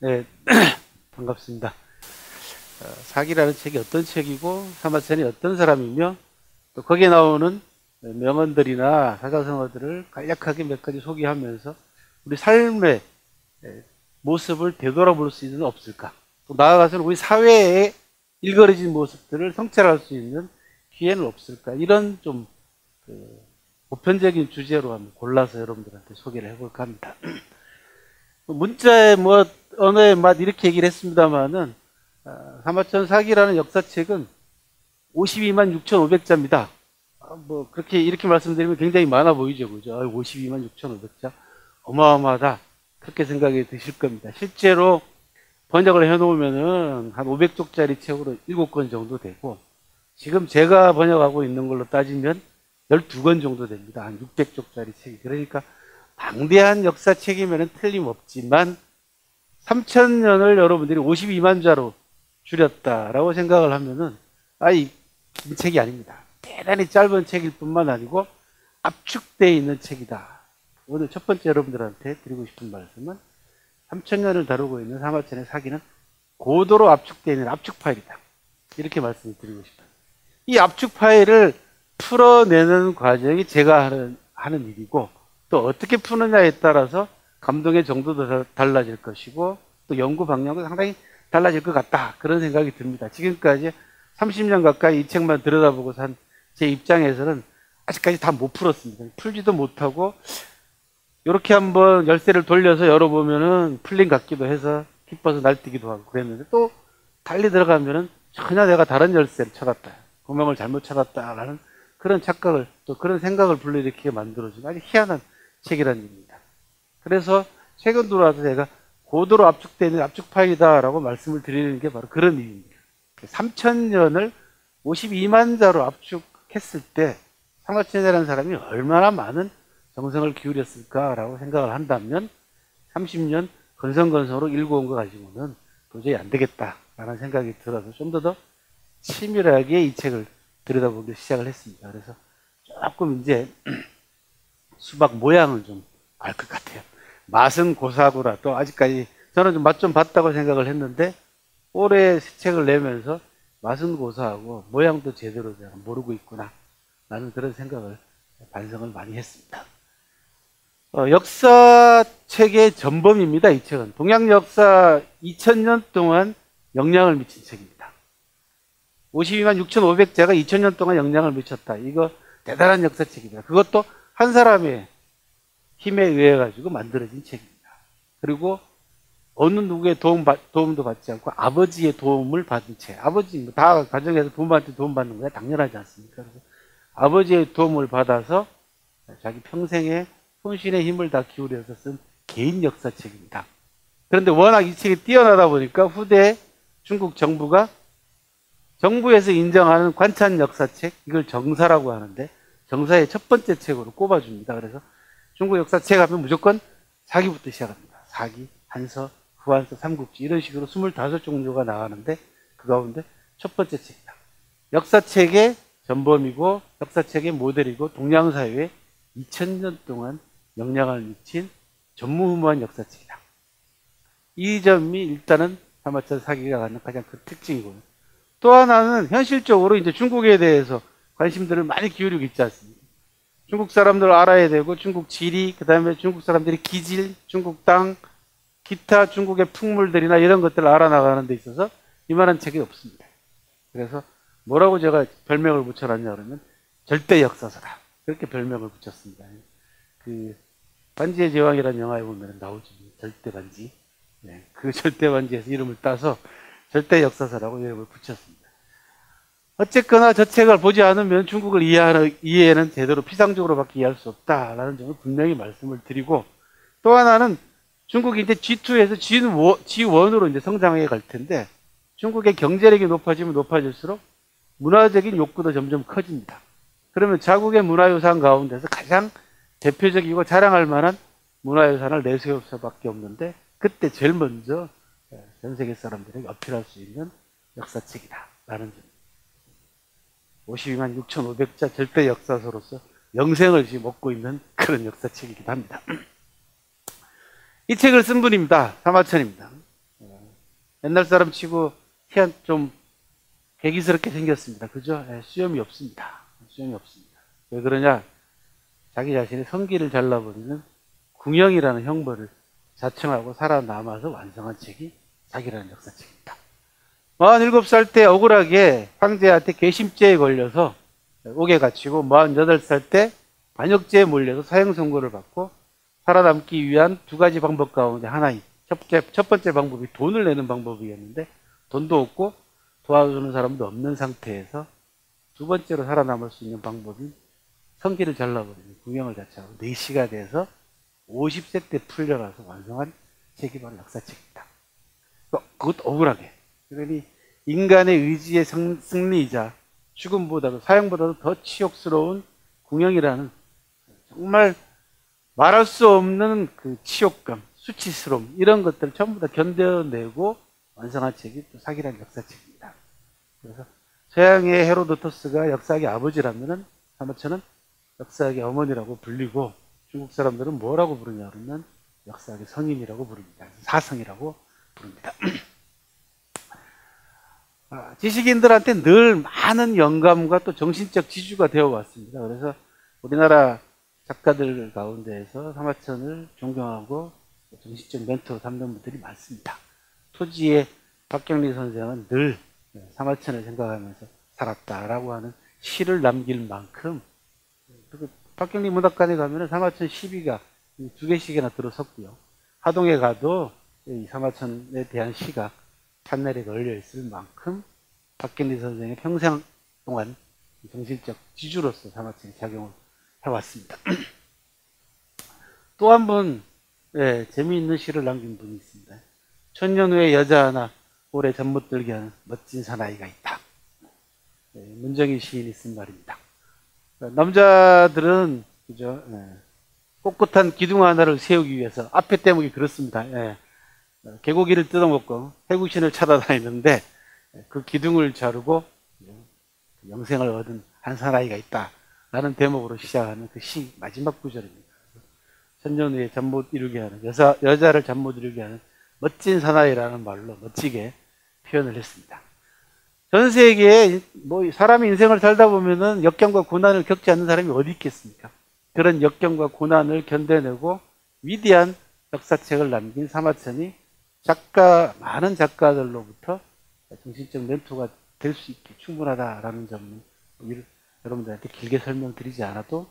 네, 반갑습니다. 사기라는 책이 어떤 책이고 사마천이 어떤 사람이며 또 거기에 나오는 명언들이나 사자성어들을 간략하게 몇 가지 소개하면서 우리 삶의 모습을 되돌아볼 수 있는 없을까? 또 나아가서는 우리 사회에 일그러진 모습들을 성찰할 수 있는 기회는 없을까? 이런 좀 보편적인 주제로 한번 골라서 여러분들한테 소개를 해볼까 합니다. 문자에 언어의 맛 이렇게 얘기를 했습니다만은 사마천 사기라는 역사책은 52만 6,500자입니다. 그렇게 이렇게 말씀드리면 굉장히 많아 보이죠, 그죠? 52만 6,500자 어마어마하다 그렇게 생각이 드실 겁니다. 실제로 번역을 해놓으면은 한 500쪽짜리 책으로 7권 정도 되고 지금 제가 번역하고 있는 걸로 따지면 12권 정도 됩니다. 한 600쪽짜리 책이. 그러니까 방대한 역사책이면 틀림없지만 3,000년을 여러분들이 52만 자로 줄였다라고 생각을 하면은 긴 책이 아닙니다. 대단히 짧은 책일 뿐만 아니고 압축되어 있는 책이다. 오늘 첫 번째 여러분들한테 드리고 싶은 말씀은 3,000년을 다루고 있는 사마천의 사기는 고도로 압축되어 있는 압축 파일이다. 이렇게 말씀을 드리고 싶어요. 이 압축 파일을 풀어내는 과정이 제가 하는 일이고 또 어떻게 푸느냐에 따라서 감동의 정도도 달라질 것이고 또 연구 방향도 상당히 달라질 것 같다. 그런 생각이 듭니다. 지금까지 30년 가까이 이 책만 들여다보고 산 제 입장에서는 아직까지 다 못 풀었습니다. 풀지도 못하고 이렇게 한번 열쇠를 돌려서 열어보면은 풀린 것 같기도 해서 기뻐서 날뛰기도 하고 그랬는데 또 달리 들어가면은 전혀 내가 다른 열쇠를 찾았다. 구멍을 잘못 찾았다라는 그런 착각을 또 그런 생각을 불러일으키게 만들어주는 아주 희한한 책이라는 얘기입니다. 그래서 최근 들어와서 제가 고도로 압축되는 압축 파일이다라고 말씀을 드리는 게 바로 그런 이유입니다. 3,000년을 52만 자로 압축했을 때 사마천이라는 사람이 얼마나 많은 정성을 기울였을까라고 생각을 한다면 30년 건성건성으로 읽어온 거 가지고는 도저히 안 되겠다라는 생각이 들어서 좀 더 치밀하게 이 책을 들여다보기 시작을 했습니다. 그래서 조금 이제 수박 모양을 좀 알 것 같아요. 맛은 고사하고라도 아직까지 저는 맛 좀 봤다고 생각을 했는데 올해 새 책을 내면서 맛은 고사하고 모양도 제대로 제가 모르고 있구나 라는 그런 생각을 반성을 많이 했습니다. 역사책의 전범입니다. 이 책은 동양 역사 2000년 동안 영향을 미친 책입니다. 52만 6,500자가 2000년 동안 영향을 미쳤다. 이거 대단한 역사책입니다. 그것도 한 사람의 힘에 의해 가지고 만들어진 책입니다. 그리고 어느 누구의 도움도 받지 않고 아버지의 도움을 받은 책. 아버지 다 가정에서 부모한테 도움 받는 거야 당연하지 않습니까? 그래서 아버지의 도움을 받아서 자기 평생에 혼신의 힘을 다 기울여서 쓴 개인 역사책입니다. 그런데 워낙 이 책이 뛰어나다 보니까 후대 중국 정부가 정부에서 인정하는 관찬 역사책, 이걸 정사라고 하는데 정사의 첫 번째 책으로 꼽아줍니다. 그래서 중국 역사책 하면 무조건 사기부터 시작합니다. 사기, 한서, 후한서, 삼국지 이런 식으로 25종류가 나가는데 그 가운데 첫 번째 책이다. 역사책의 전범이고 역사책의 모델이고 동양사회에 2000년 동안 영향을 미친 전무후무한 역사책이다. 이 점이 일단은 사마천 사기가 갖는 가장 큰 특징이고요. 또 하나는 현실적으로 이제 중국에 대해서 관심들을 많이 기울이고 있지 않습니까? 중국 사람들 알아야 되고 중국 지리, 그 다음에 중국 사람들이 기질, 중국 땅, 기타 중국의 풍물들이나 이런 것들을 알아나가는 데 있어서 이만한 책이 없습니다. 그래서 뭐라고 제가 별명을 붙여놨냐 그러면 절대 역사서다. 그렇게 별명을 붙였습니다. 그 반지의 제왕이라는 영화에 보면 나오죠. 절대 반지. 네, 그 절대 반지에서 이름을 따서 절대 역사서라고 이름을 붙였습니다. 어쨌거나 저 책을 보지 않으면 중국을 이해는 제대로 피상적으로밖에 이해할 수 없다라는 점을 분명히 말씀을 드리고 또 하나는 중국이 이제 G2에서 G1으로 이제 성장해 갈 텐데 중국의 경제력이 높아지면 높아질수록 문화적인 욕구도 점점 커집니다. 그러면 자국의 문화유산 가운데서 가장 대표적이고 자랑할 만한 문화유산을 내세울 수밖에 없는데 그때 제일 먼저 전 세계 사람들에게 어필할 수 있는 역사책이다 라는 점. 52만 6,500자 절대 역사서로서 영생을 지금 얻고 있는 그런 역사책이기도 합니다. 이 책을 쓴 분입니다. 사마천입니다. 옛날 사람 치고 좀 괴기스럽게 생겼습니다. 그죠? 예, 수염이 없습니다. 수염이 없습니다. 왜 그러냐? 자기 자신의 성기를 잘라버리는 궁형이라는 형벌을 자청하고 살아남아서 완성한 책이 사기라는 역사책입니다. 47살 때 억울하게 황제한테 괘씸죄에 걸려서 옥에 갇히고 48살 때 반역죄에 몰려서 사형 선고를 받고 살아남기 위한 두 가지 방법 가운데 하나인 첫 번째 방법이 돈을 내는 방법이었는데 돈도 없고 도와주는 사람도 없는 상태에서 두 번째로 살아남을 수 있는 방법인 성기를 잘라버리는 궁형을 자처하고 4시가 돼서 50세 때 풀려가서 완성한 책이 바로 역사책입니다. 그것도 억울하게. 그러니 인간의 의지의 승리이자 죽음보다도 사형보다도 더 치욕스러운 궁형이라는 정말 말할 수 없는 그 치욕감, 수치스러움 이런 것들을 전부 다 견뎌내고 완성한 책이 또 사기라는 역사책입니다. 그래서 서양의 헤로도토스가 역사학의 아버지라면은 사마천은 역사학의 어머니라고 불리고 중국 사람들은 뭐라고 부르냐 그러면 역사학의 성인이라고 부릅니다. 사성이라고 부릅니다. 지식인들한테 늘 많은 영감과 또 정신적 지주가 되어 왔습니다. 그래서 우리나라 작가들 가운데에서 사마천을 존경하고 정신적 멘토로 삼는 분들이 많습니다. 토지의 박경리 선생은 늘 사마천을 생각하면서 살았다라고 하는 시를 남길 만큼 박경리 문학관에 가면 사마천 시비가 2개씩이나 들어섰고요. 하동에 가도 이 사마천에 대한 시가 판넬에 걸려 있을 만큼 박경리 선생의 평생 동안 정신적 지주로서 사마천이 작용을 해왔습니다. 또 한 분 재미있는 시를 남긴 분이 있습니다. 천년 후에 여자 하나 오래 잠 못 들게 하는 멋진 사나이가 있다. 문정희 시인이 쓴 말입니다. 남자들은 그죠? 꼿꼿한 기둥 하나를 세우기 위해서 앞에 대목이 그렇습니다. 개고기를 뜯어먹고 해구신을 찾아다니는데 그 기둥을 자르고 영생을 얻은 한 사나이가 있다 라는 대목으로 시작하는 그 시 마지막 구절입니다. 천년 후에 잠 못 이루게 하는 여자를 잠 못 이루게 하는 멋진 사나이라는 말로 멋지게 표현을 했습니다. 전 세계에 사람이 인생을 살다 보면은 역경과 고난을 겪지 않는 사람이 어디 있겠습니까? 그런 역경과 고난을 견뎌내고 위대한 역사책을 남긴 사마천이 많은 작가들로부터 정신적 멘토가 될 수 있게 충분하다라는 점은 여러분들한테 길게 설명드리지 않아도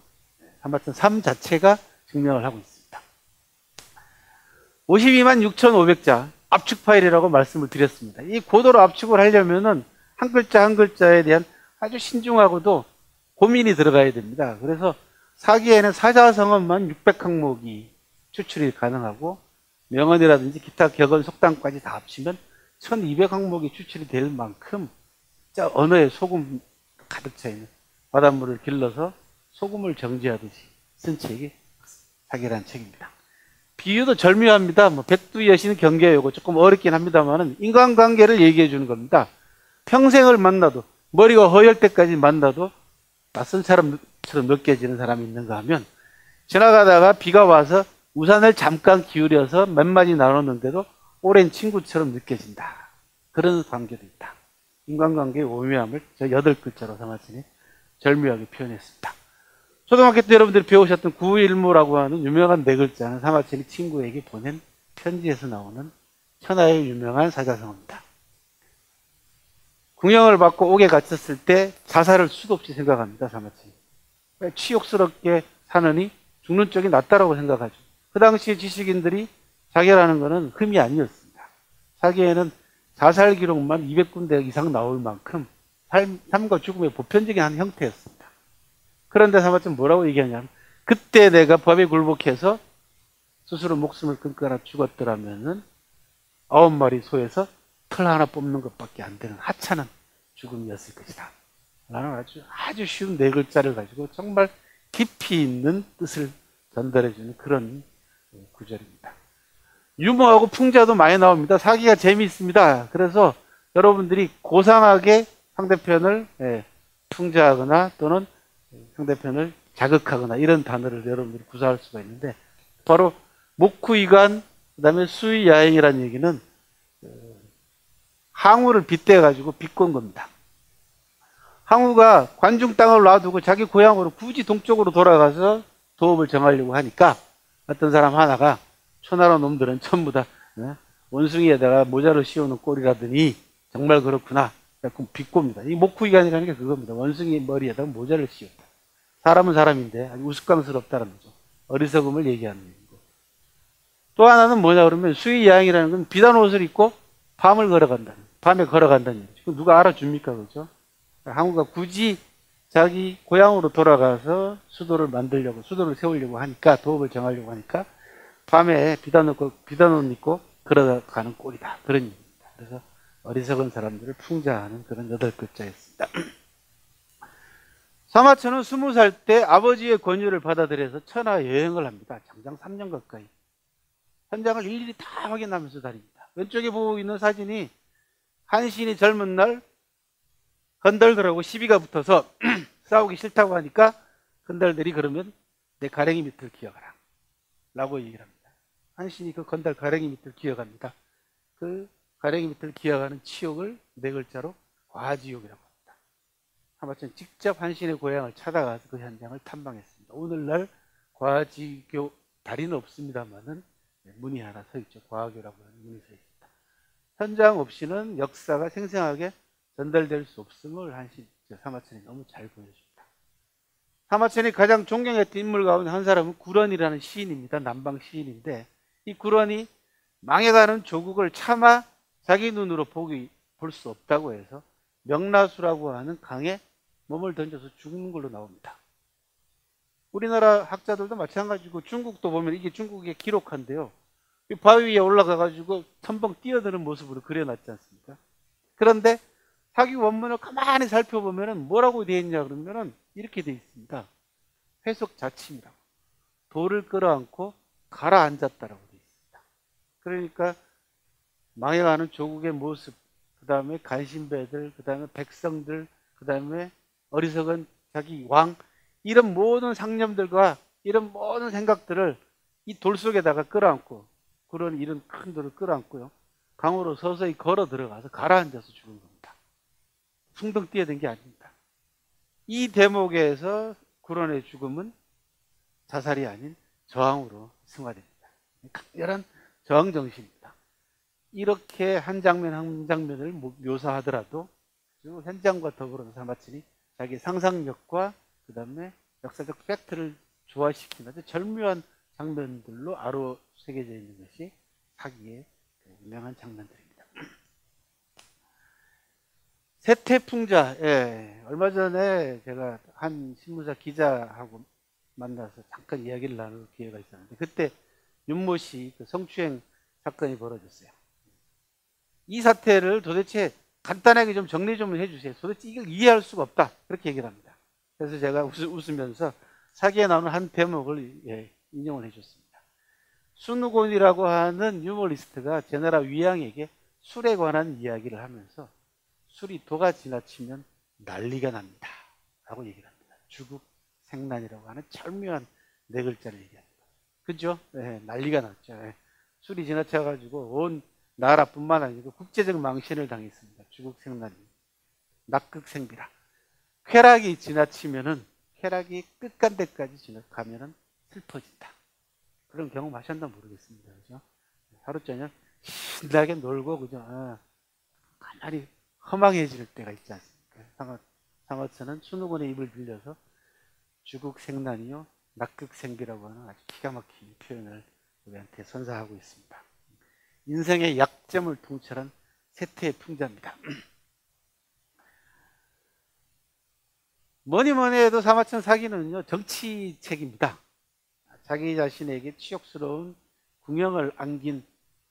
사마천 삶 자체가 증명을 하고 있습니다. 52만 6,500자 압축 파일이라고 말씀을 드렸습니다. 이 고도로 압축을 하려면은 한 글자 한 글자에 대한 아주 신중하고도 고민이 들어가야 됩니다. 그래서 사기에는 사자성어만 600항목이 추출이 가능하고 명언이라든지 기타 격언 속담까지 다 합치면 1200항목이 추출이 될 만큼 진짜 언어에 소금 가득 차 있는 바닷물을 길러서 소금을 정지하듯이 쓴 책이 사기라는 책입니다. 비유도 절묘합니다. 백두 여신 경계요고 조금 어렵긴 합니다만은 인간관계를 얘기해 주는 겁니다. 평생을 만나도 머리가 허열 때까지 만나도 낯선 사람처럼 느껴지는 사람이 있는가 하면 지나가다가 비가 와서 우산을 잠깐 기울여서 몇 마디 나눴는데도 오랜 친구처럼 느껴진다. 그런 관계도 있다. 인간관계의 오묘함을 저 8글자로 사마천이 절묘하게 표현했습니다. 초등학교 때 여러분들이 배우셨던 구일모라고 하는 유명한 4글자는 사마천이 친구에게 보낸 편지에서 나오는 천하의 유명한 사자성어입니다. 궁형을 받고 옥에 갇혔을 때 자살을 수도 없이 생각합니다. 사마천이. 치욕스럽게 사느니 죽는 쪽이 낫다라고 생각하죠. 그 당시에 지식인들이 자결하는 것은 흠이 아니었습니다. 사기에는 자살 기록만 200군데 이상 나올 만큼 삶과 죽음의 보편적인 한 형태였습니다. 그런데 사마천은 뭐라고 얘기하냐면 그때 내가 법에 굴복해서 스스로 목숨을 끊거나 죽었더라면은 9마리 소에서 털 하나 뽑는 것밖에 안 되는 하찮은 죽음이었을 것이다. 라는 아주 쉬운 4글자를 가지고 정말 깊이 있는 뜻을 전달해주는 그런 구절입니다. 유머하고 풍자도 많이 나옵니다. 사기가 재미있습니다. 그래서 여러분들이 고상하게 상대편을 풍자하거나 또는 상대편을 자극하거나 이런 단어를 여러분들이 구사할 수가 있는데 바로 목후이관 그 다음에 수의야행이라는 얘기는 항우를 빗대가지고 비꼰 겁니다. 항우가 관중 땅을 놔두고 자기 고향으로 굳이 동쪽으로 돌아가서 도읍을 정하려고 하니까 어떤 사람 하나가 초나라 놈들은 전부 다 원숭이에다가 모자를 씌우는 꼴이라더니 정말 그렇구나. 비꼬입니다. 이 목후이관이라는 게 그겁니다. 원숭이 머리에다가 모자를 씌운다. 사람은 사람인데 아주 우스꽝스럽다는 거죠. 어리석음을 얘기하는 얘기고. 또 하나는 뭐냐 그러면 수의야행이라는 건 비단 옷을 입고 밤에 걸어간다는 얘기죠. 누가 알아줍니까? 그죠? 항우가 굳이 자기 고향으로 돌아가서 수도를 세우려고 하니까, 도읍을 정하려고 하니까, 밤에 비단 옷 입고 걸어가는 꼴이다. 그런 얘기입니다. 그래서 어리석은 사람들을 풍자하는 그런 8글자였습니다. 사마천은 20살 때 아버지의 권유를 받아들여서 천하 여행을 합니다. 장장 3년 가까이. 현장을 일일이 다 확인하면서 다닙니다. 왼쪽에 보고 있는 사진이 한신이 젊은 날 건달들하고 시비가 붙어서 싸우기 싫다고 하니까 건달들이 그러면 내 가랭이 밑을 기억하라 라고 얘기를 합니다. 한신이 그 건달 가랭이 밑을 기억합니다. 그 가랭이 밑을 기억하는 치욕을 4글자로 과지욕이라고 합니다. 하마천 직접 한신의 고향을 찾아가서 그 현장을 탐방했습니다. 오늘날 과지교 다리는 없습니다만은 문이 하나 서 있죠. 과교라고 하는 문이 서 있습니다. 현장 없이는 역사가 생생하게 전달될 수 없음을 사마천이 너무 잘 보여줍니다. 사마천이 가장 존경했던 인물 가운데 한 사람은 구런이라는 시인입니다. 남방 시인인데 이 구런이 망해가는 조국을 차마 자기 눈으로 볼 수 없다고 해서 명나수라고 하는 강에 몸을 던져서 죽는 걸로 나옵니다. 우리나라 학자들도 마찬가지고 중국도 보면 이게 중국의 기록한데요. 이 바위 위에 올라가가지고 텀벙 뛰어드는 모습으로 그려놨지 않습니까? 그런데 사기 원문을 가만히 살펴보면 뭐라고 되어 있냐 그러면 이렇게 되어 있습니다. 회속자침이라고. 돌을 끌어안고 가라앉았다라고 되어 있습니다. 그러니까 망해가는 조국의 모습, 그 다음에 간신배들, 그 다음에 백성들, 그 다음에 어리석은 자기 왕, 이런 모든 상념들과 이런 모든 생각들을 이 돌 속에다가 끌어안고, 그런 이런 큰 돌을 끌어안고요, 강으로 서서히 걸어 들어가서 가라앉아서 죽은 겁니다. 숭덩 뛰어든 게 아닙니다. 이 대목에서 구런의 죽음은 자살이 아닌 저항으로 승화됩니다. 강렬한 저항 정신입니다. 이렇게 한 장면 한 장면을 묘사하더라도 현장과 더불어 사마천이 자기 상상력과 그 다음에 역사적 팩트를 조화시키는 아주 절묘한 장면들로 아로 새겨져 있는 것이 사기의 유명한 장면들입니다. 세태풍자, 얼마 전에 제가 한 신문사 기자하고 만나서 잠깐 이야기를 나눌 기회가 있었는데 그때 윤모 씨 그 성추행 사건이 벌어졌어요. 이 사태를 도대체 간단하게 좀 정리 좀 해주세요. 도대체 이걸 이해할 수가 없다. 그렇게 얘기를 합니다. 그래서 제가 웃으면서 사기에 나오는 한 대목을 인용을 해줬습니다. 순우곤이라고 하는 유머리스트가 제나라 위양에게 술에 관한 이야기를 하면서 술이 도가 지나치면 난리가 납니다. 라고 얘기를 합니다. 주국생난이라고 하는 절묘한 4글자를 얘기합니다. 그죠? 난리가 났죠. 술이 지나쳐가지고 온 나라뿐만 아니고 국제적 망신을 당했습니다. 주국생난이. 낙극생비라. 쾌락이 지나치면은, 쾌락이 끝간데까지 지나가면은 슬퍼진다. 그런 경험하셨나 모르겠습니다. 그죠? 하루 저녁 신나게 놀고, 그죠? 가만히 허망해질 때가 있지 않습니까? 사마천은 순우곤의 입을 빌려서 주국생난이요, 낙극생비라고 하는 아주 기가 막힌 표현을 우리한테 선사하고 있습니다. 인생의 약점을 통찰한 세태의 풍자입니다. 뭐니 해도 사마천 사기는요, 정치책입니다. 자기 자신에게 치욕스러운 궁형을 안긴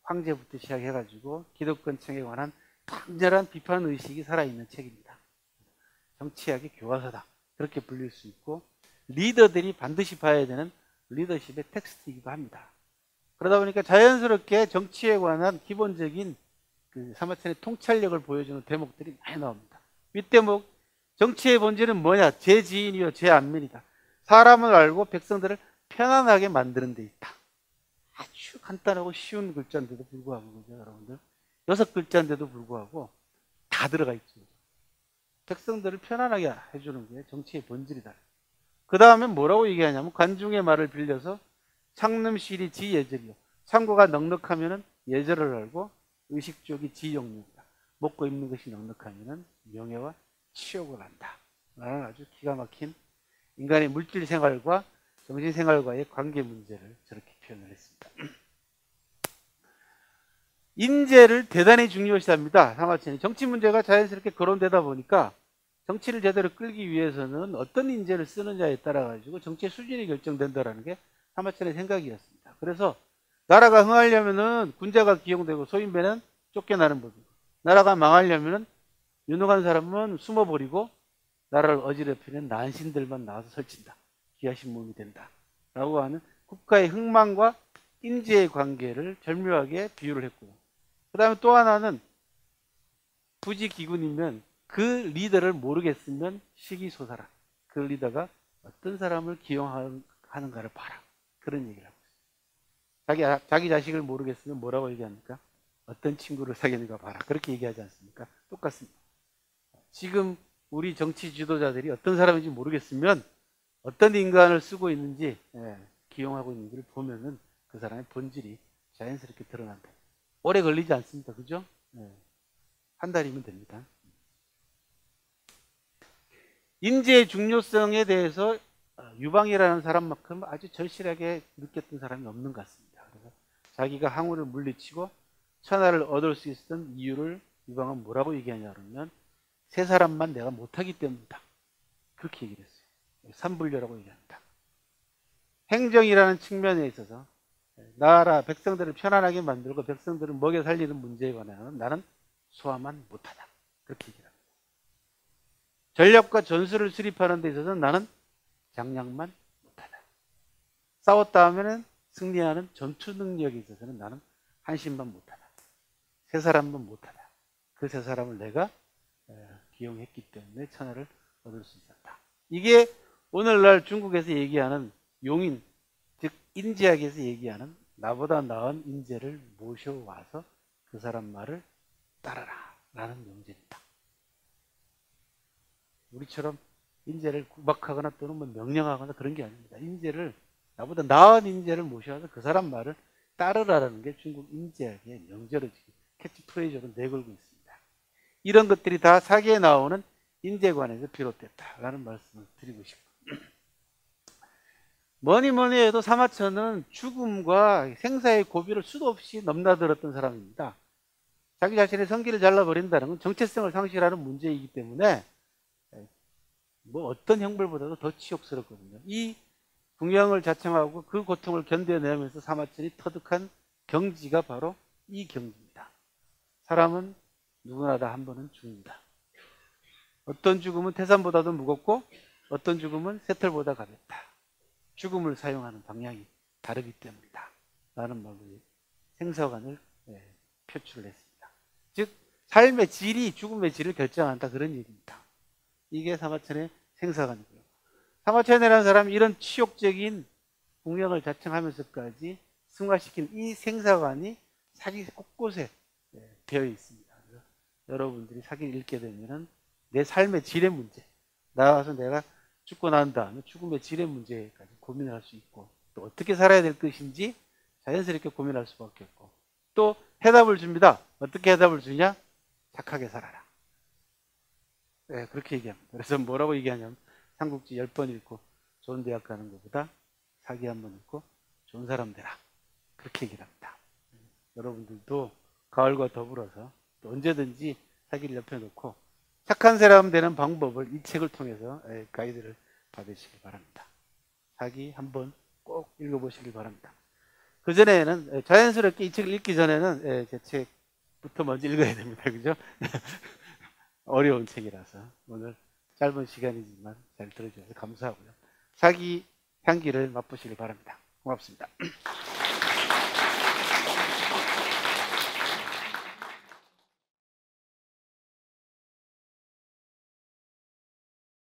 황제부터 시작해가지고 기득권층에 관한 강렬한 비판 의식이 살아있는 책입니다. 정치학의 교과서다. 그렇게 불릴 수 있고 리더들이 반드시 봐야 되는 리더십의 텍스트이기도 합니다. 그러다 보니까 자연스럽게 정치에 관한 기본적인 그 사마천의 통찰력을 보여주는 대목들이 많이 나옵니다. 윗대목, 정치의 본질은 뭐냐? 제 지인이요, 제 안면이다. 사람을 알고 백성들을 편안하게 만드는 데 있다. 아주 간단하고 쉬운 글자인데도 불구하고, 그죠, 여러분들? 6글자인데도 불구하고 다 들어가 있죠. 백성들을 편안하게 해주는 게 정치의 본질이다. 그 다음에 뭐라고 얘기하냐면 관중의 말을 빌려서 창름실이 지예절이요. 창고가 넉넉하면은 예절을 알고 의식족이 지욕력이다. 먹고 입는 것이 넉넉하면은 명예와 치욕을 한다. 라는 아주 기가 막힌 인간의 물질 생활과 정신 생활과의 관계 문제를 저렇게 표현을 했습니다. 인재를 대단히 중요시 합니다. 사마천이. 정치 문제가 자연스럽게 거론되다 보니까 정치를 제대로 끌기 위해서는 어떤 인재를 쓰느냐에 따라 가지고 정치의 수준이 결정된다라는 게 사마천의 생각이었습니다. 그래서 나라가 흥하려면은 군자가 기용되고 소인배는 쫓겨나는 법이고, 나라가 망하려면은 유능한 사람은 숨어버리고 나라를 어지럽히는 난신들만 나와서 설친다. 기하신몸이 된다. 라고 하는 국가의 흥망과 인재의 관계를 절묘하게 비유를 했고요. 그 다음에 또 하나는 부지기군이면 그 리더를 모르겠으면 시기소사라. 그 리더가 어떤 사람을 기용하는가를 봐라. 그런 얘기를 하고 있어요. 자기 자식을 모르겠으면 뭐라고 얘기합니까? 어떤 친구를 사귀는가 봐라. 그렇게 얘기하지 않습니까? 똑같습니다. 지금 우리 정치 지도자들이 어떤 사람인지 모르겠으면 어떤 인간을 쓰고 있는지 기용하고 있는지를 보면은 그 사람의 본질이 자연스럽게 드러난다. 오래 걸리지 않습니다. 그죠? 한 달이면 됩니다. 인재의 중요성에 대해서 유방이라는 사람만큼 아주 절실하게 느꼈던 사람이 없는 것 같습니다. 그래서 자기가 항우를 물리치고 천하를 얻을 수 있었던 이유를 유방은 뭐라고 얘기하냐 그러면 세 사람만 내가 못하기 때문이다. 그렇게 얘기를 했어요. 삼불교라고 얘기합니다. 행정이라는 측면에 있어서 나라 백성들을 편안하게 만들고 백성들을 먹여 살리는 문제에 관해서는 나는 소화만 못하다. 그렇게 얘기를 합니다. 전략과 전술을 수립하는 데 있어서는 나는 장량만 못하다. 싸웠다 하면은 승리하는 전투 능력에 있어서는 나는 한심만 못하다. 세 사람만 못하다. 그 세 사람을 내가 기용했기 때문에 천하를 얻을 수 있었다. 이게 오늘날 중국에서 얘기하는 용인, 즉 인지학에서 얘기하는 나보다 나은 인재를 모셔와서 그 사람 말을 따르라 라는 명제입니다. 우리처럼 인재를 구박하거나 또는 뭐 명령하거나 그런 게 아닙니다. 인재를, 나보다 나은 인재를 모셔와서 그 사람 말을 따르라라는 게 중국 인재학의 명제로 캐치프레이즈로 내걸고 있습니다. 이런 것들이 다 사기에 나오는 인재관에서 비롯됐다라는 말씀을 드리고 싶고, 뭐니 해도 사마천은 죽음과 생사의 고비를 수도 없이 넘나들었던 사람입니다. 자기 자신의 성기를 잘라버린다는 건 정체성을 상실하는 문제이기 때문에 뭐 어떤 형벌보다도 더 치욕스럽거든요. 이 궁형을 자청하고 그 고통을 견뎌내면서 사마천이 터득한 경지가 바로 이 경지입니다. 사람은 누구나 다 한 번은 죽는다. 어떤 죽음은 태산보다도 무겁고 어떤 죽음은 새털보다 가볍다. 죽음을 사용하는 방향이 다르기 때문이다. 라는 말로 생사관을 표출을 했습니다. 즉 삶의 질이 죽음의 질을 결정한다, 그런 얘기입니다. 이게 사마천의 생사관이고요. 사마천이라는 사람이 이런 치욕적인 궁형을 자청하면서까지 승화시킨 이 생사관이 사기 곳곳에 되어 있습니다. 그래서 여러분들이 사기를 읽게 되면은 내 삶의 질의 문제, 나와서 내가 죽고 난 다음에 죽음의 질의 문제까지 고민을 할 수 있고, 또 어떻게 살아야 될 것인지 자연스럽게 고민할 수밖에 없고, 또 해답을 줍니다. 어떻게 해답을 주냐? 착하게 살아라. 네, 그렇게 얘기합니다. 그래서 뭐라고 얘기하냐면 삼국지 10번 읽고 좋은 대학 가는 것보다 사기 한 번 읽고 좋은 사람 되라. 그렇게 얘기를 합니다. 여러분들도 가을과 더불어서 또 언제든지 사기를 옆에 놓고 착한 사람 되는 방법을 이 책을 통해서 가이드를 받으시기 바랍니다. 사기 한번 꼭 읽어보시기 바랍니다. 그전에는 자연스럽게 이 책을 읽기 전에는 제 책부터 먼저 읽어야 됩니다. 그죠? 어려운 책이라서 오늘 짧은 시간이지만 잘 들어주셔서 감사하고요. 사기 향기를 맛보시길 바랍니다. 고맙습니다.